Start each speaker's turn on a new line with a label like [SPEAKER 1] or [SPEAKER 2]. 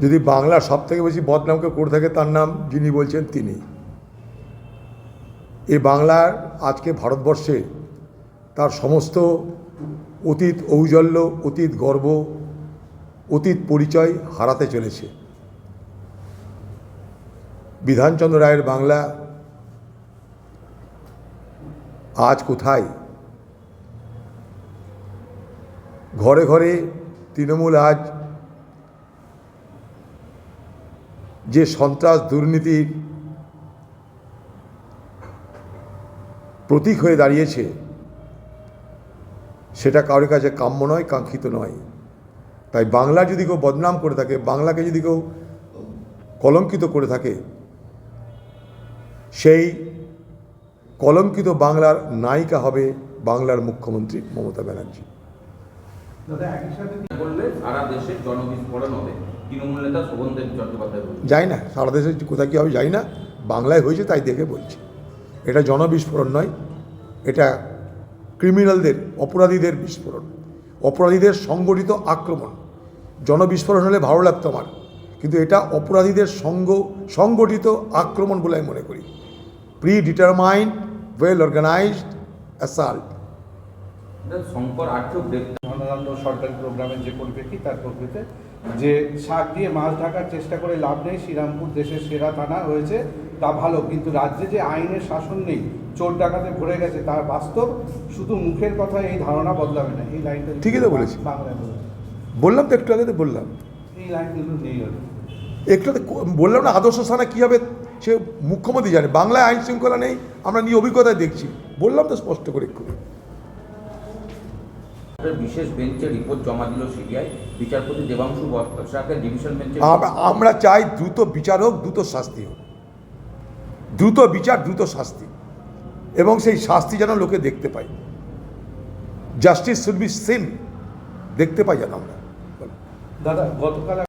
[SPEAKER 1] যদি বাংলার সবথেকে বেশি বদনামকে করে থাকে তার নাম যিনি বলছেন তিনি। এই বাংলার আজকে ভারতবর্ষে তার সমস্ত অতীত ঔজ্জ্বল্য, অতীত গর্ব, অতীত পরিচয় হারাতে চলেছে। বিধানচন্দ্র রায়ের বাংলা আজ কোথায়? ঘরে ঘরে তৃণমূল আজ যে সন্ত্রাস দুর্নীতির প্রতীক হয়ে দাঁড়িয়েছে সেটা কারোর কাছে কাম্য নয়, কাঙ্ক্ষিত নয়। তাই বাংলা যদি কেউ বদনাম করে থাকে, বাংলাকে যদি কেউ কলঙ্কিত করে থাকে, সেই কলঙ্কিত বাংলার নায়িকা হবে বাংলার মুখ্যমন্ত্রী মমতা ব্যানার্জি। যাই না, সারা দেশে কোথায় কী হবে যাই না, বাংলায় হয়েছে তাই দেখে বলছি। এটা জনবিস্ফোরণ নয়, এটা ক্রিমিনালদের, অপরাধীদের বিস্ফোরণ, অপরাধীদের সংগঠিত আক্রমণ। জনবিস্ফোরণ হলে ভালো লাগতো আমার, কিন্তু এটা অপরাধীদের সংগঠিত আক্রমণ বলে আমি মনে করি। Predetermined, well organised assault.
[SPEAKER 2] সরকারি প্রোগ্রামের যে পরিপ্রেক্ষিত, তার পরিপ্রেক্ষিতে যে শাক দিয়ে মাছ ঢাকার চেষ্টা করে লাভ নেই, শ্রীরামপুর দেশের সেরা থানা হয়েছে তা ভালো, কিন্তু রাজ্যে যে আইনের শাসন নেই, চোর ডাকাতে ভরে গেছে, তার বাস্তব। শুধু মুখের কথা এই ধারণা বদলাবে না। এই লাইনটা
[SPEAKER 1] ঠিকই তো বলেছি,
[SPEAKER 2] বাংলায়
[SPEAKER 1] বললাম তো একটু আগে তো বললাম।
[SPEAKER 2] এই লাইন কিন্তু নেই,
[SPEAKER 1] একটু বললাম না, আদর্শ থানা কী হবে সে মুখ্যমন্ত্রী জানে। বাংলায় আইন শৃঙ্খলা নেই, আমরা নিয়ে অভিজ্ঞতায় দেখছি, বললাম তো স্পষ্ট করে একটু।
[SPEAKER 3] বিশেষ বেঞ্চে রিপোর্ট জমা দিল সিবিআই। বিচারপতি দেবাংশু বসাকের ডিভিশন বেঞ্চে
[SPEAKER 1] আমরা চাই দ্রুত বিচার হোক, দ্রুত শাস্তি হোক, দ্রুত বিচার, দ্রুত শাস্তি, এবং সেই শাস্তি যেন লোকে দেখতে পায়। জাস্টিস শুড বি সিন, দেখতে পাই যেন আমরা।
[SPEAKER 2] দাদা গতকাল